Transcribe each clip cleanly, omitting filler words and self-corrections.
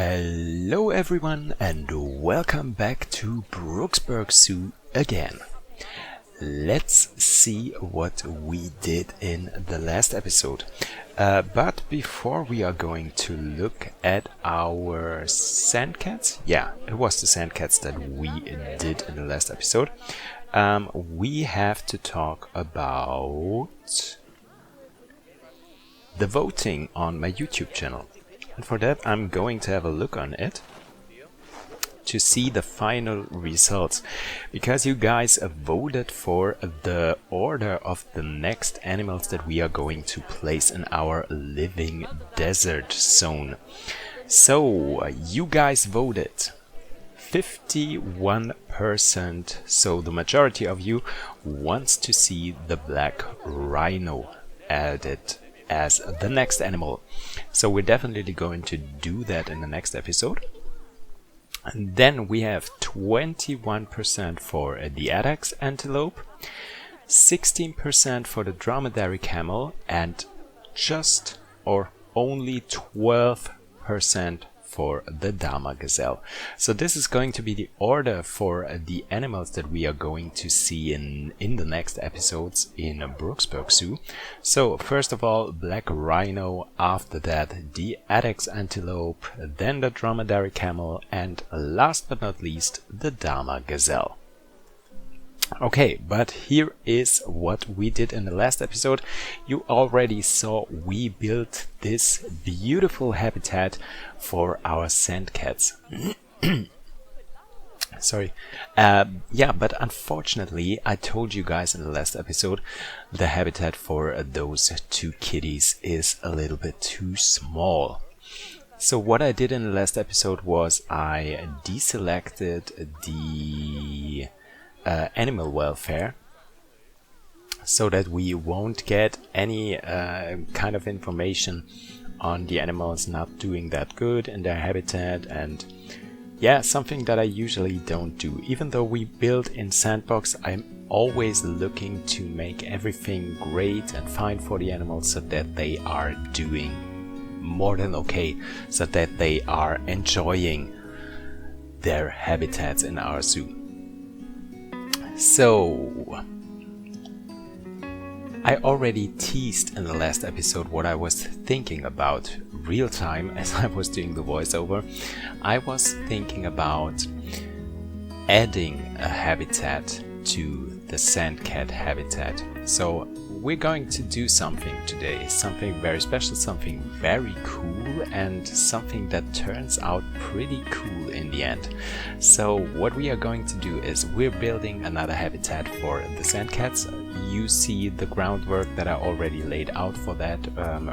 Hello everyone and welcome back to Brooksburk Zoo again. Let's see what we did in the last episode. But before we are going to look at our sandcats, it was the sandcats that we did in the last episode, we have to talk about the voting on my YouTube channel. And for that I'm going to have a look on it to see the final results, because you guys voted for the order of the next animals that we are going to place in our living desert zone. So you guys voted 51%, so the majority of you wants to see the black rhino added as the next animal. So we're definitely going to do that in the next episode. And then we have 21% for the addax antelope, 16% for the dromedary camel, and just or only 12% for the dama gazelle. So this is going to be the order for the animals that we are going to see in the next episodes in Brooksburk Zoo. So first of all, black rhino, after that the addax antelope, then the dromedary camel, and last but not least the dama gazelle. Okay, but here is what we did in the last episode. You already saw we built this beautiful habitat for our sandcats. Sorry. But unfortunately, I told you guys in the last episode, the habitat for those two kitties is a little bit too small. So what I did in the last episode was I deselected the animal welfare, so that we won't get any kind of information on the animals not doing that good in their habitat, and something that I usually don't do. Even though we build in sandbox, I'm always looking to make everything great and fine for the animals, so that they are doing more than okay, so that they are enjoying their habitats in our zoo. So, I already teased in the last episode what I was thinking about real time as I was doing the voiceover. I was thinking about adding a habitat to the sandcat habitat. So we're going to do something today, something very special, something very cool, and something that turns out pretty cool in the end. So what we are going to do is we're building another habitat for the sandcats. You see the groundwork that I already laid out for that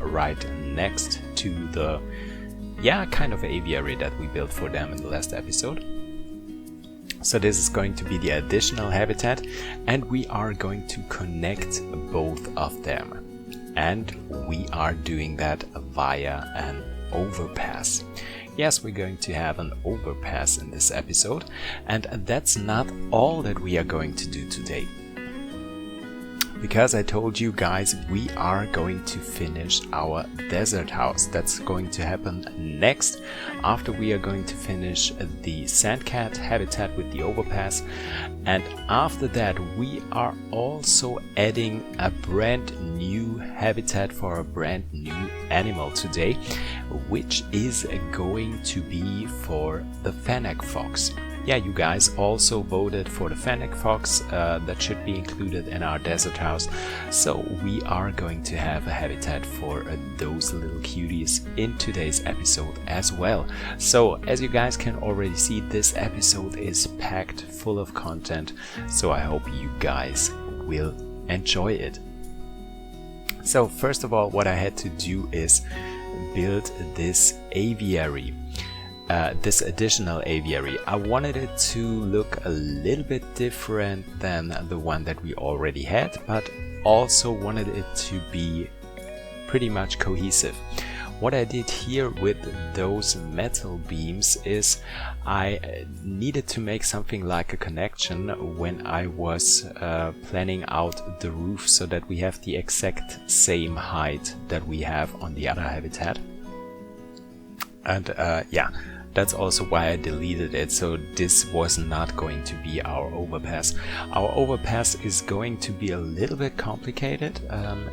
right next to the kind of aviary that we built for them in the last episode. So this is going to be the additional habitat, and we are going to connect both of them, and we are doing that via an overpass. Yes, we're going to have an overpass in this episode, and that's not all that we are going to do today. Because I told you guys we are going to finish our desert house. That's going to happen next, after we are going to finish the sandcat habitat with the overpass. And after that we are also adding a brand new habitat for a brand new animal today, which is going to be for the Fennec Fox. You guys also voted for the Fennec Fox, that should be included in our desert house. So we are going to have a habitat for those little cuties in today's episode as well. So as you guys can already see, this episode is packed full of content, so I hope you guys will enjoy it. So first of all, what I had to do is build this aviary. This additional aviary. I wanted it to look a little bit different than the one that we already had, but also wanted it to be pretty much cohesive. What I did here with those metal beams is I needed to make something like a connection when I was planning out the roof, so that we have the exact same height that we have on the other habitat. And That's also why I deleted it, so this was not going to be our overpass. Our overpass is going to be a little bit complicated.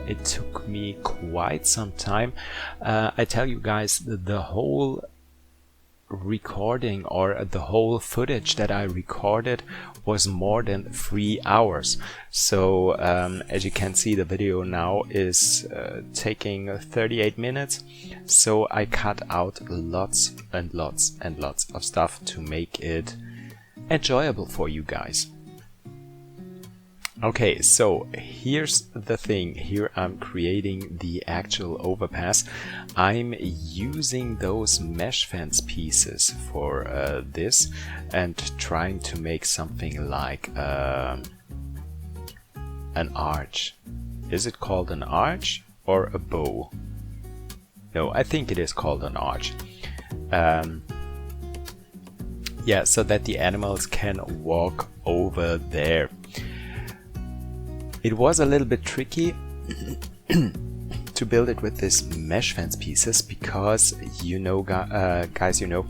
It took me quite some time. I tell you guys, the whole recording or the whole footage that I recorded was more than 3 hours. So as you can see, the video now is taking 38 minutes. So I cut out lots and lots and lots of stuff to make it enjoyable for you guys. Okay, so here's the thing. Here I'm creating the actual overpass. I'm using those mesh fence pieces for this and trying to make something like an arch. Is it called an arch or a bow? No, I think it is called an arch. Yeah, so that the animals can walk over there. It was a little bit tricky to build it with this mesh fence pieces because, you know, guys, you know,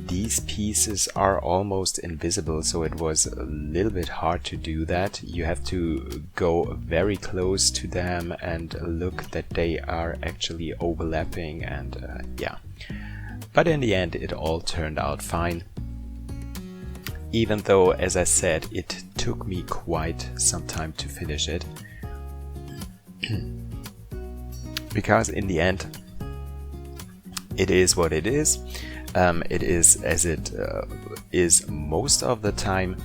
these pieces are almost invisible, so it was a little bit hard to do that. You have to go very close to them and look that they are actually overlapping, and yeah. But in the end, it all turned out fine. Even though, as I said, it took me quite some time to finish it. Because in the end, it is what it is. It is as it is most of the time.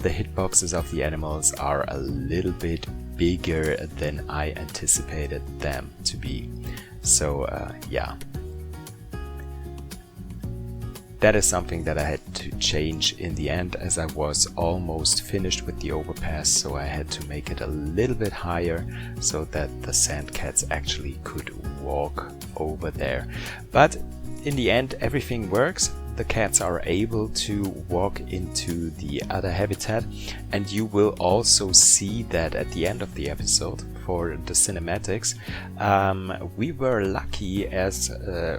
The hitboxes of the animals are a little bit bigger than I anticipated them to be. So yeah. That is something that I had to change in the end, as I was almost finished with the overpass, so I had to make it a little bit higher so that the sandcats actually could walk over there. But in the end, everything works. The cats are able to walk into the other habitat, and you will also see that at the end of the episode for the cinematics. We were lucky as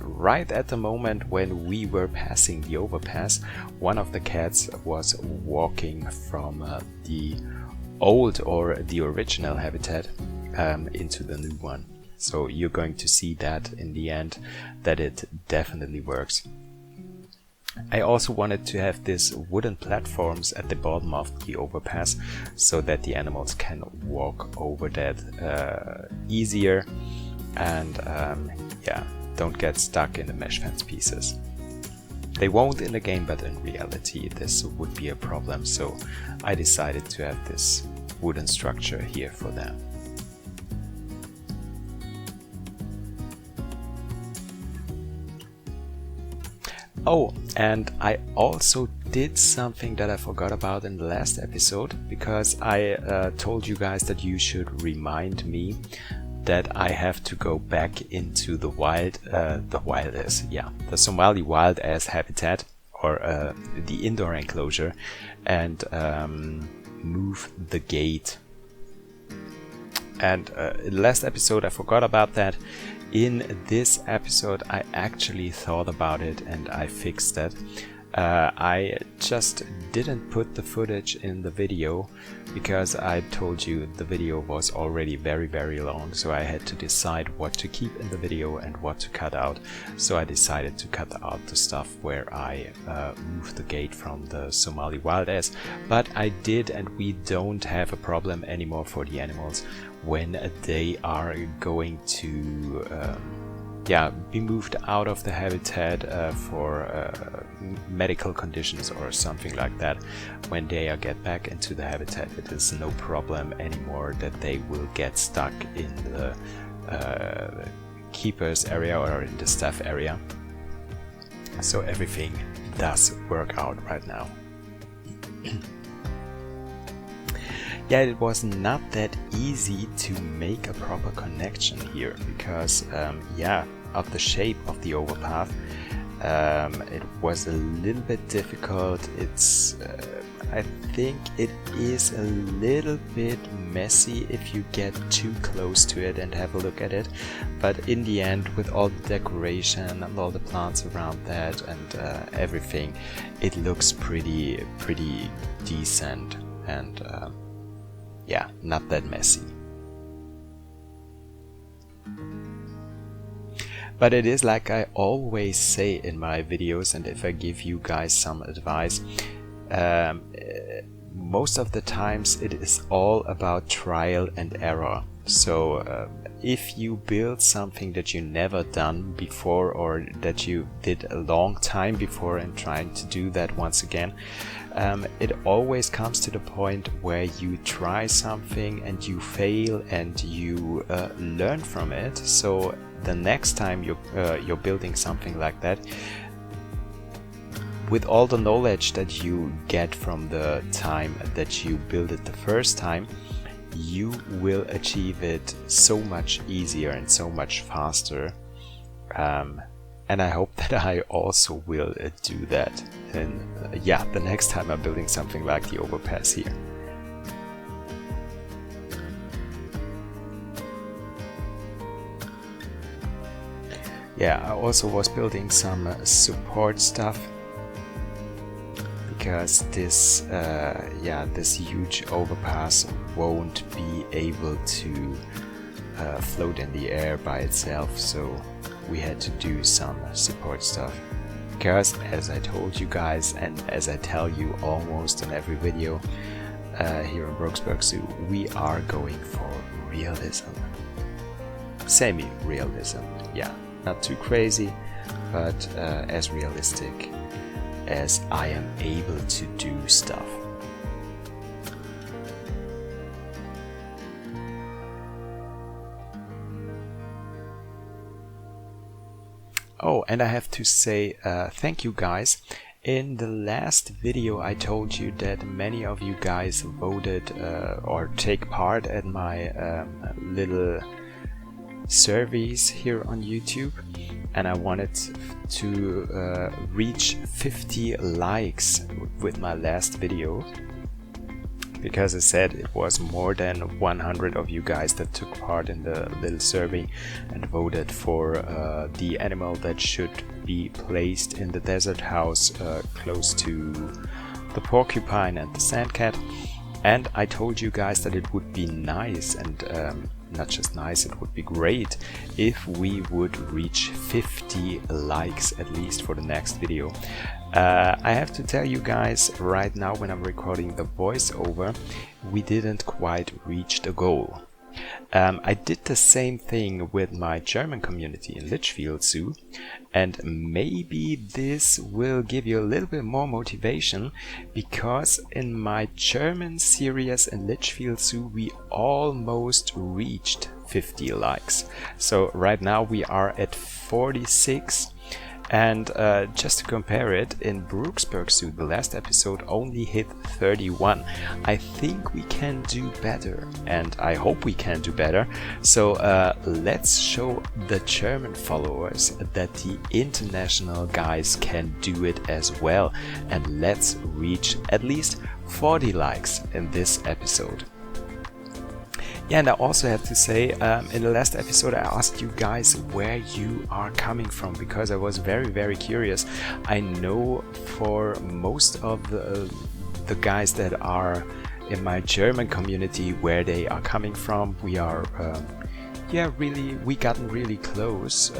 right at the moment when we were passing the overpass, one of the cats was walking from the old or the original habitat into the new one. So you're going to see that in the end, that it definitely works. I also wanted to have these wooden platforms at the bottom of the overpass so that the animals can walk over that easier and yeah, don't get stuck in the mesh fence pieces. They won't in the game, but in reality this would be a problem, so I decided to have this wooden structure here for them. Oh, and I also did something that I forgot about in the last episode, because I told you guys that you should remind me that I have to go back into the the Somali wild ass habitat, or the indoor enclosure, and move the gate. And in the last episode I forgot about that. In this episode I actually thought about it and I fixed that. I just didn't put the footage in the video because I told you the video was already very long, so I had to decide what to keep in the video and what to cut out. So I decided to cut out the stuff where I moved the gate from the Somali wild ass, but I did, and we don't have a problem anymore for the animals when they are going to be moved out of the habitat for medical conditions or something like that. When they get back into the habitat, it is no problem anymore that they will get stuck in the keepers area or in the staff area. So everything does work out right now. Yeah, it was not that easy to make a proper connection here because, of the shape of the overpath, it was a little bit difficult. It's I think it is a little bit messy if you get too close to it and have a look at it, but in the end, with all the decoration and all the plants around that and everything, it looks pretty decent and yeah, not that messy. But it is like I always say in my videos, and if I give you guys some advice, most of the times it is all about trial and error. So if you build something that you never done before, or that you did a long time before and trying to do that once again, it always comes to the point where you try something and you fail and you learn from it. So the next time you're building something like that, with all the knowledge that you get from the time that you build it the first time, you will achieve it so much easier and so much faster. And I hope that I also will do that. And yeah, the next time I'm building something like the overpass here. Yeah, I also was building some support stuff, because this this huge overpass won't be able to float in the air by itself, so we had to do some support stuff. Because as I told you guys, and as I tell you almost in every video here in Brooksburk Zoo, we are going for realism. Semi-realism, yeah. Not too crazy, but as realistic as I am able to do stuff. Oh, and I have to say thank you guys. In the last video I told you that many of you guys voted or take part at my little surveys here on YouTube, and I wanted to reach 50 likes with my last video, because I said it was more than 100 of you guys that took part in the little survey and voted for the animal that should be placed in the desert house close to the porcupine and the sandcat. And I told you guys that it would be nice, and not just nice, it would be great if we would reach 50 likes at least for the next video. I have to tell you guys right now, when I'm recording the voiceover, we didn't quite reach the goal. I did the same thing with my German community in Litchfield Zoo, and maybe this will give you a little bit more motivation, because in my German series in Litchfield Zoo we almost reached 50 likes. So right now we are at 46. And just to compare it, in Brooksburk Zoo, the last episode only hit 31. I think we can do better, and I hope we can do better. So let's show the German followers that the international guys can do it as well. And let's reach at least 40 likes in this episode. Yeah, and I also have to say, in the last episode I asked you guys where you are coming from, because I was very curious. I know for most of the guys that are in my German community where they are coming from. We are we gotten really close,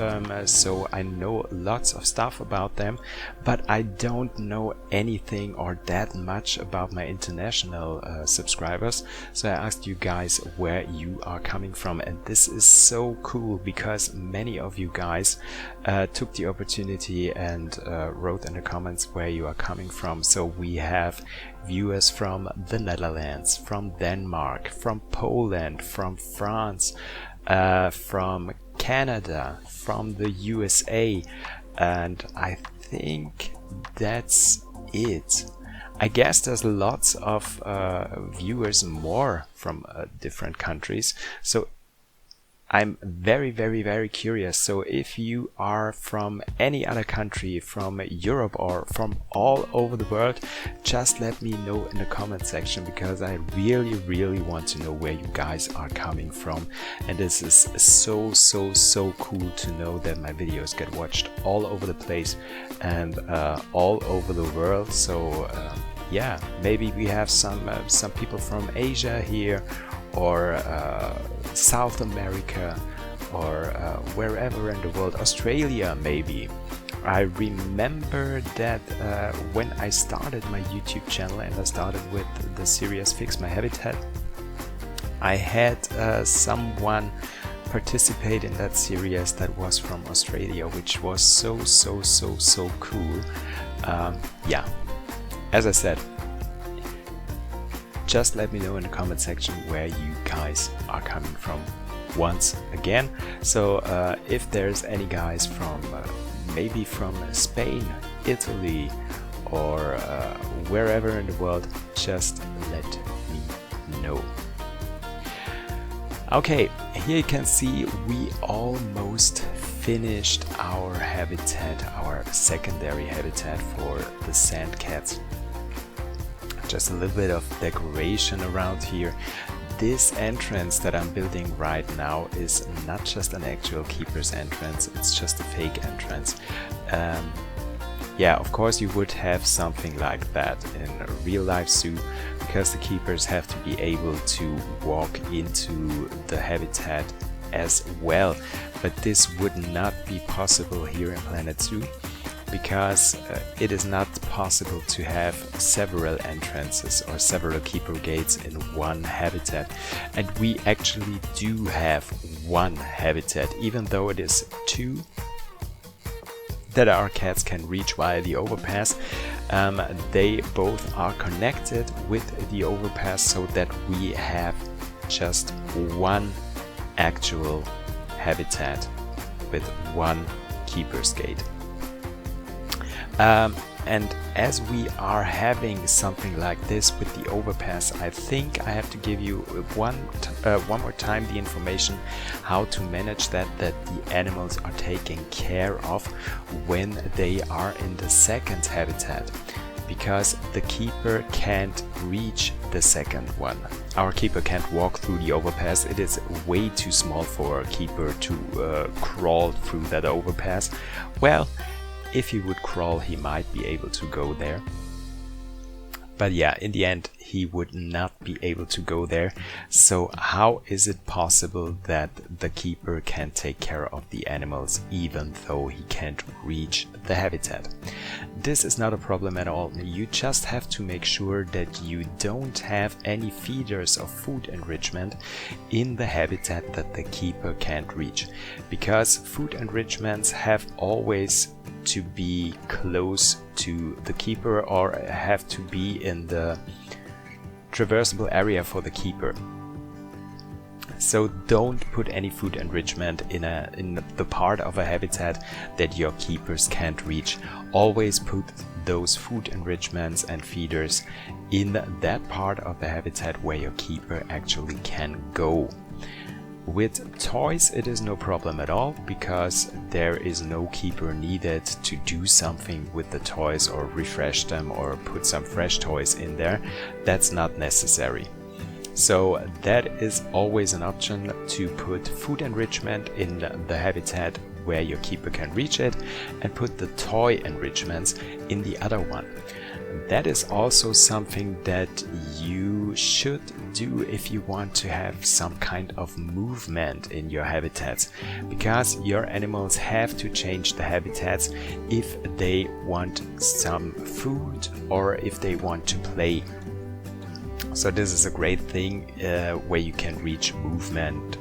so I know lots of stuff about them, but I don't know anything or that much about my international subscribers. So I asked you guys where you are coming from, and this is so cool because many of you guys took the opportunity and wrote in the comments where you are coming from. So we have viewers from the Netherlands, from Denmark, from Poland, from France, from Canada, from the USA, and I think that's it. I guess there's lots of viewers more from different countries. So I'm very curious. So if you are from any other country, from Europe or from all over the world, just let me know in the comment section, because I really want to know where you guys are coming from. And this is so cool to know that my videos get watched all over the place and all over the world. So yeah, maybe we have some people from Asia here, or South America, or wherever in the world, Australia maybe. I remember that when I started my YouTube channel and I started with the series Fix My Habitat, I had someone participate in that series that was from Australia, which was so cool. Yeah, as I said, just let me know in the comment section where you guys are coming from once again. So if there's any guys from maybe from Spain, Italy, or wherever in the world, just let me know. Okay, here you can see we almost finished our habitat, our secondary habitat for the sandcats. Just a little bit of decoration around here. This entrance that I'm building right now is not just an actual keeper's entrance, it's just a fake entrance. Yeah, of course you would have something like that in a real life zoo, because the keepers have to be able to walk into the habitat as well. But this would not be possible here in Planet Zoo, because it is not possible to have several entrances or several keeper gates in one habitat. And we actually do have one habitat, even though it is two that our cats can reach via the overpass. They both are connected with the overpass, so that we have just one actual habitat with one keeper's gate. And as we are having something like this with the overpass, I think I have to give you one more time the information how to manage that the animals are taken care of when they are in the second habitat, because the keeper can't reach the second one. Our keeper can't walk through the overpass. It is way too small for a keeper to crawl through that overpass. Well, if he would crawl, he might be able to go there. But yeah, in the end, he would not be able to go there. So how is it possible that the keeper can take care of the animals even though he can't reach the habitat? This is not a problem at all. You just have to make sure that you don't have any feeders of food enrichment in the habitat that the keeper can't reach, because food enrichments have always to be close to the keeper or have to be in the traversable area for the keeper. So don't put any food enrichment in the part of a habitat that your keepers can't reach. Always put those food enrichments and feeders in that part of the habitat where your keeper actually can go. With toys it is no problem at all, because there is no keeper needed to do something with the toys or refresh them or put some fresh toys in there. That's not necessary. So that is always an option, to put food enrichment in the habitat where your keeper can reach it and put the toy enrichments in the other one. That is also something that you should do if you want to have some kind of movement in your habitats, because your animals have to change the habitats if they want some food or if they want to play. So this is a great thing where you can reach movement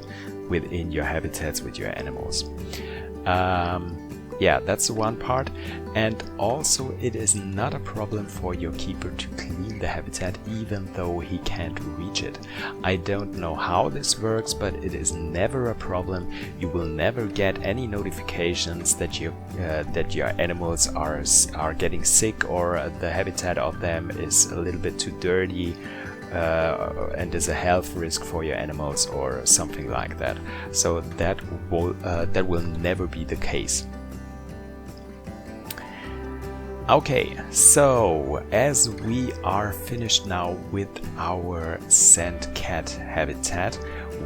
within your habitats with your animals. Yeah, that's the one part. And also it is not a problem for your keeper to clean the habitat even though he can't reach it. I don't know how this works, but it is never a problem. You will never get any notifications that your animals are getting sick or the habitat of them is a little bit too dirty and is a health risk for your animals or something like that. So that will never be the case. Okay, so as we are finished now with our sandcat habitat,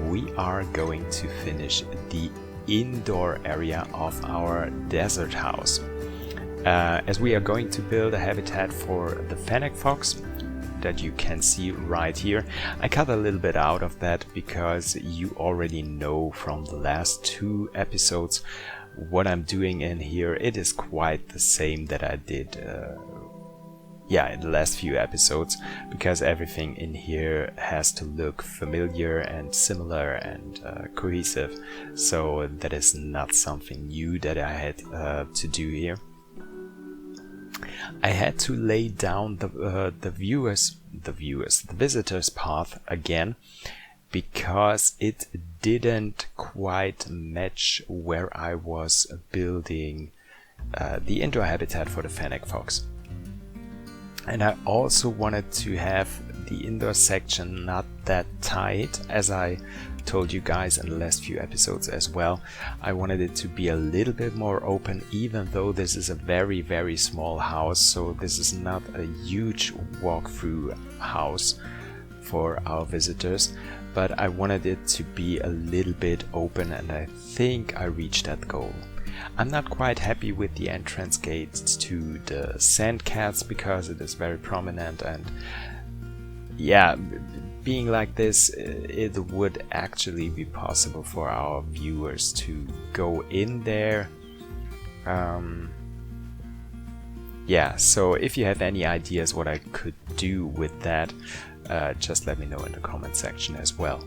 we are going to finish the indoor area of our desert house. As we are going to build a habitat for the Fennec Fox that you can see right here. I cut a little bit out of that because you already know from the last 2 episodes what I'm doing in here. It is quite the same that I did in the last few episodes, because everything in here has to look familiar and similar and cohesive. So that is not something new that I had to do here. I had to lay down the visitor's path again, because it didn't quite match where I was building the indoor habitat for the Fennec Fox. And I also wanted to have the indoor section not that tight, as I told you guys in the last few episodes as well. I wanted it to be a little bit more open, even though this is a very, very small house, so this is not a huge walkthrough house for our visitors, but I wanted it to be a little bit open, and I think I reached that goal. I'm not quite happy with the entrance gate to the sandcats because it is very prominent, and yeah, being like this, it would actually be possible for our viewers to go in there. Yeah, so if you have any ideas what I could do with that, just let me know in the comment section as well.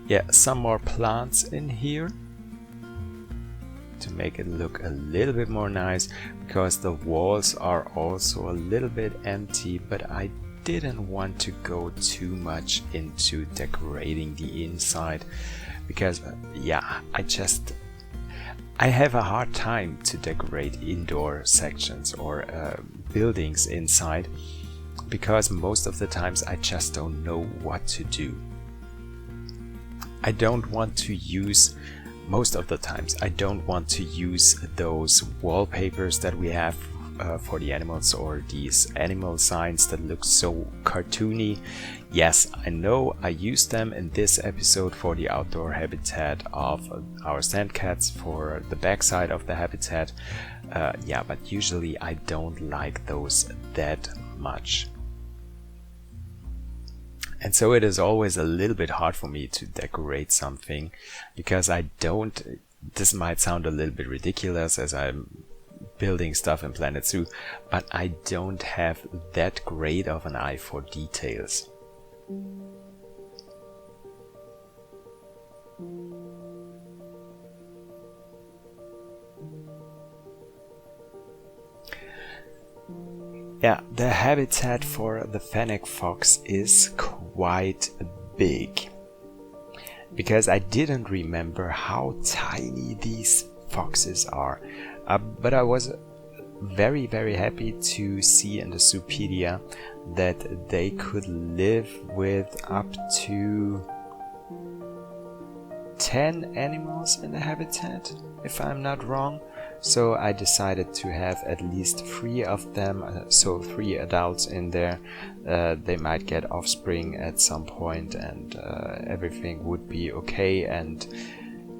Yeah, some more plants in here to make it look a little bit more nice, because the walls are also a little bit empty, but I didn't want to go too much into decorating the inside, because I have a hard time to decorate indoor sections or buildings inside, because most of the times I just don't know what to do. Most of the times I don't want to use those wallpapers that we have for the animals, or these animal signs that look so cartoony. Yes, I know I used them in this episode for the outdoor habitat of our sandcats, for the backside of the habitat. But usually I don't like those that much. And so it is always a little bit hard for me to decorate something, because this might sound a little bit ridiculous as I'm building stuff in Planet Zoo, but I don't have that great of an eye for details. Yeah, the habitat for the Fennec Fox is quite big, because I didn't remember how tiny these foxes are. But I was very, very happy to see in the Zoopedia that they could live with up to 10 animals in the habitat, if I'm not wrong. So I decided to have at least 3 of them, so 3 adults in there. They might get offspring at some point, and everything would be okay, and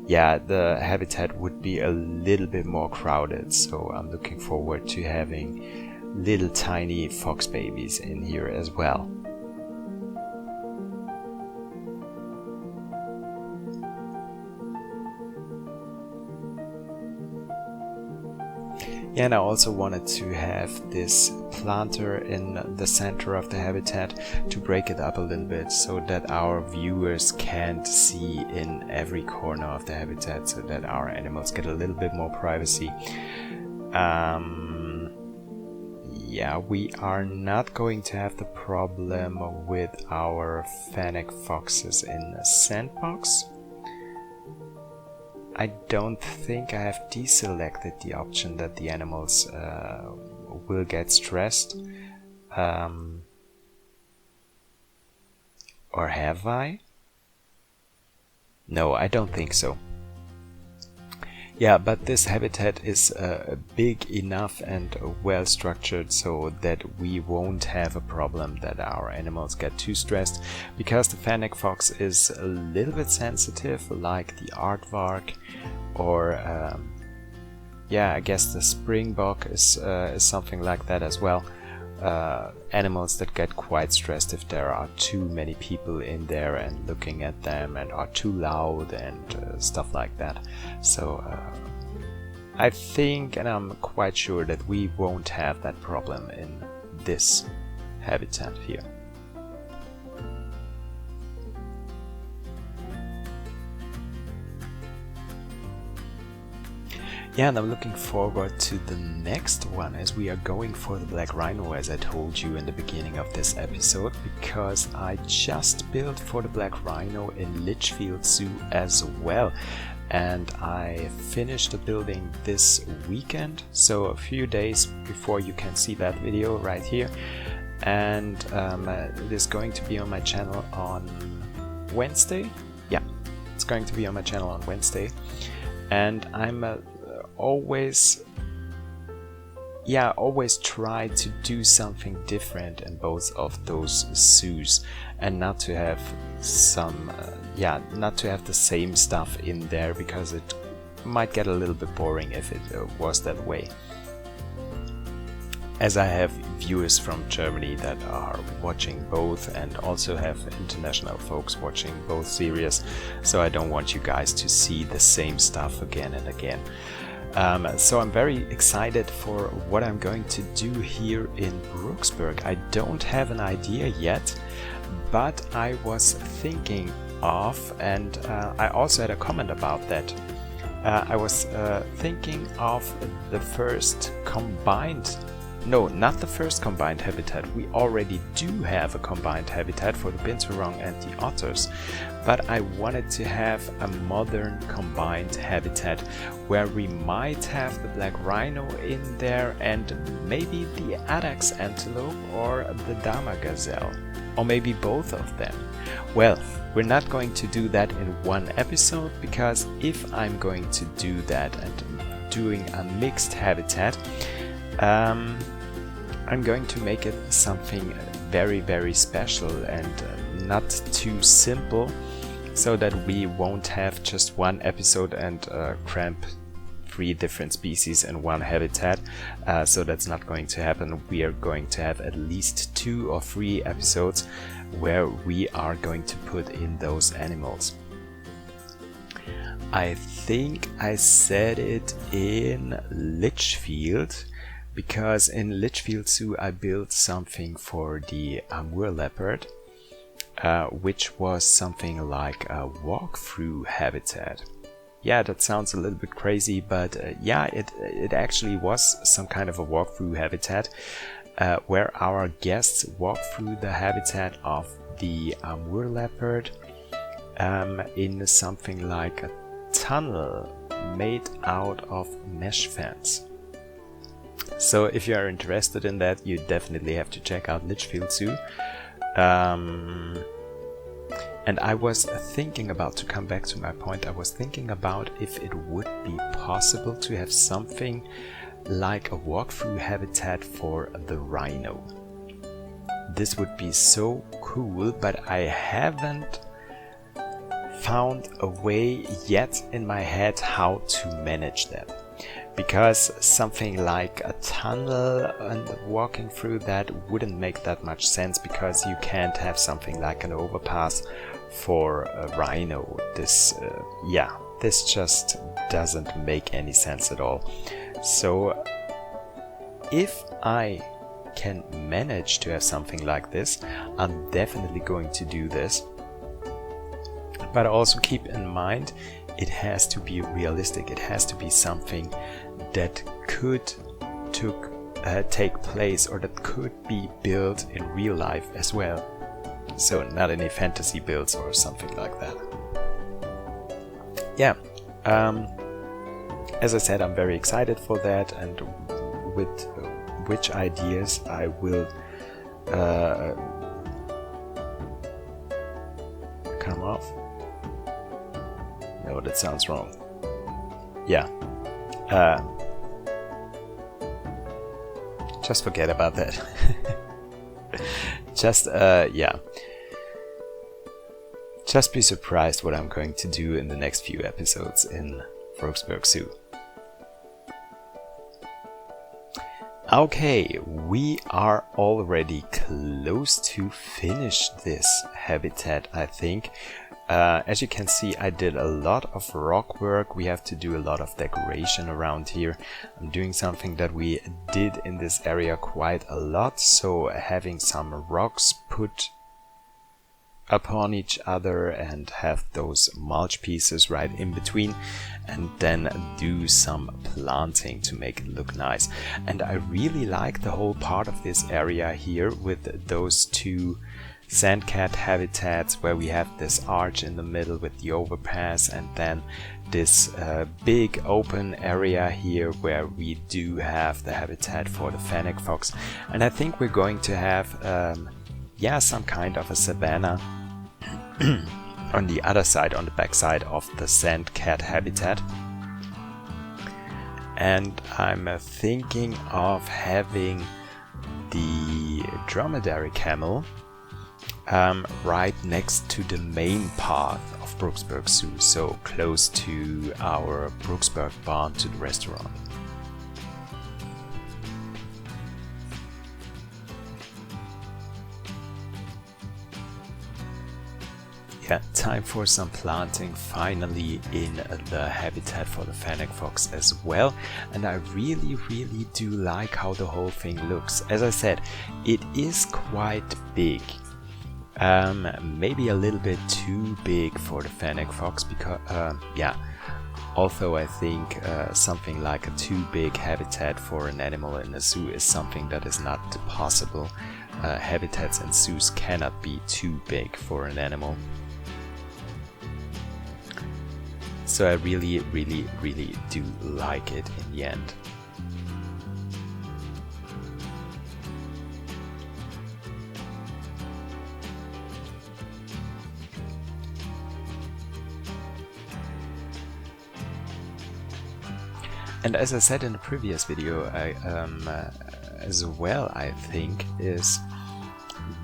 yeah, the habitat would be a little bit more crowded. So I'm looking forward to having little tiny fox babies in here as well. Yeah, and I also wanted to have this planter in the center of the habitat to break it up a little bit, so that our viewers can't see in every corner of the habitat, so that our animals get a little bit more privacy. Yeah, we are not going to have the problem with our Fennec Foxes in a sandbox. I don't think I have deselected the option that the animals will get stressed. Or have I? No, I don't think so. Yeah, but this habitat is big enough and well structured so that we won't have a problem that our animals get too stressed, because the Fennec Fox is a little bit sensitive, like the aardvark, or yeah, I guess the springbok is something like that as well. Animals that get quite stressed if there are too many people in there and looking at them, and are too loud and stuff like that. So I think, and I'm quite sure, that we won't have that problem in this habitat here. Yeah, and I'm looking forward to the next one, as we are going for the black rhino, as I told you in the beginning of this episode, because I just built for the black rhino in Litchfield Zoo as well. And I finished the building this weekend, so a few days before you can see that video right here. And it is going to be on my channel on Wednesday. Yeah, it's going to be on my channel on Wednesday. And I'm always try to do something different in both of those zoos, and not to have not to have the same stuff in there, because it might get a little bit boring if it was that way. As I have viewers from Germany that are watching both, and also have international folks watching both series, so I don't want you guys to see the same stuff again and again. So I'm very excited for what I'm going to do here in Brooksburk. I don't have an idea yet, but I was thinking of, and I also had a comment about that, I was thinking of the first combined, no, not the first combined habitat. We already do have a combined habitat for the binturong and the otters, but I wanted to have a modern combined habitat where we might have the black rhino in there, and maybe the addax antelope or the dama gazelle, or maybe both of them. Well, we're not going to do that in one episode, because if I'm going to do that and doing a mixed habitat, I'm going to make it something very, very special and not too simple, so that we won't have just one episode and cramp 3 different species in one habitat. So that's not going to happen. We are going to have at least 2 or 3 episodes where we are going to put in those animals. I think I said it in Litchfield, because in Litchfield Zoo I built something for the Amur leopard, which was something like a walk-through habitat. Yeah, that sounds a little bit crazy, but yeah, it actually was some kind of a walk-through habitat, where our guests walk through the habitat of the Amur leopard in something like a tunnel made out of mesh fence. So if you are interested in that, you definitely have to check out Litchfield Zoo. And I was thinking about, to come back to my point, I was thinking about if it would be possible to have something like a walkthrough habitat for the rhino. This would be so cool, but I haven't found a way yet in my head how to manage that. Because something like a tunnel and walking through that wouldn't make that much sense, because you can't have something like an overpass for a rhino. This just doesn't make any sense at all. So if I can manage to have something like this, I'm definitely going to do this. But also keep in mind, it has to be realistic. It has to be something that could take place, or that could be built in real life as well. So not any fantasy builds or something like that. Yeah, as I said, I'm very excited for that, and with which ideas I will come off? No, that sounds wrong. Yeah. Just forget about that. Just, yeah. Just be surprised what I'm going to do in the next few episodes in Brooksburk Zoo. Okay, we are already close to finish this habitat, I think. As you can see, I did a lot of rock work. We have to do a lot of decoration around here. I'm doing something that we did in this area quite a lot, so having some rocks put upon each other and have those mulch pieces right in between, and then do some planting to make it look nice. And I really like the whole part of this area here with those two sandcat habitats, where we have this arch in the middle with the overpass, and then this big open area here where we do have the habitat for the Fennec Fox. And I think we're going to have yeah, some kind of a savanna on the other side, on the back side of the sandcat habitat. And I'm thinking of having the dromedary camel right next to the main path of Brooksburk Zoo, so close to our Brooksburk barn, to the restaurant. Yeah, time for some planting finally in the habitat for the Fennec Fox as well. And I really do like how the whole thing looks. As I said, it is quite big. Maybe a little bit too big for the Fennec Fox, because yeah, although I think something like a too big habitat for an animal in a zoo is something that is not possible. Habitats in zoos cannot be too big for an animal. So I really do like it in the end. And as I said in the previous video, I as well, I think, is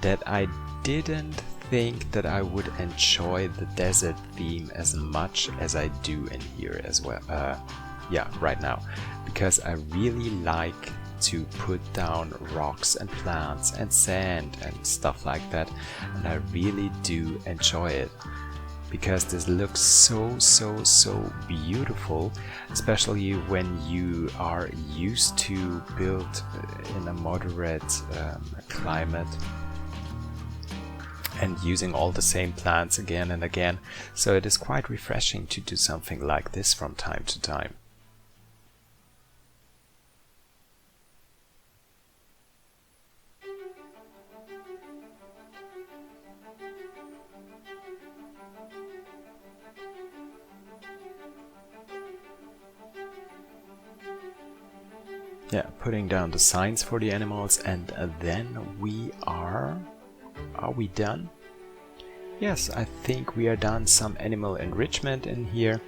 that I didn't think that I would enjoy the desert theme as much as I do in here as well. Yeah, right now, because I really like to put down rocks and plants and sand and stuff like that, and I really do enjoy it, because this looks so beautiful, especially when you are used to build in a moderate climate and using all the same plants again and again. So it is quite refreshing to do something like this from time to time. Yeah, putting down the signs for the animals, and then we are we done? Yes, I think we are done. Some animal enrichment in here.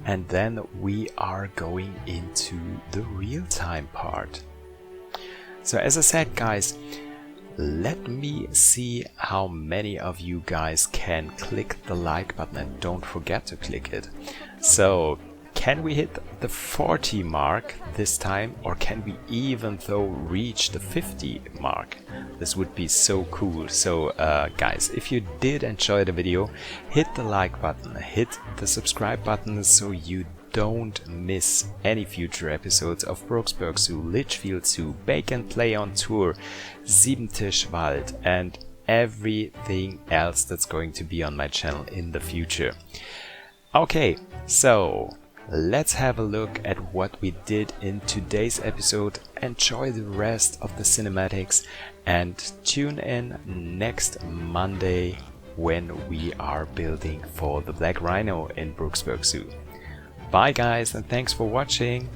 And then we are going into the real-time part. So as I said, guys, let me see how many of you guys can click the like button, and don't forget to click it. So can we hit the 40 mark this time, or can we even though reach the 50 mark? This would be so cool. So guys, if you did enjoy the video, hit the like button, hit the subscribe button, so you don't miss any future episodes of Brooksburk Zoo, Litchfield Zoo, Bacon Play on Tour, Siebentischwald, and everything else that's going to be on my channel in the future. Okay, so let's have a look at what we did in today's episode. Enjoy the rest of the cinematics and tune in next Monday when we are building for the Black Rhino in Brooksburk Zoo. Bye guys, and thanks for watching.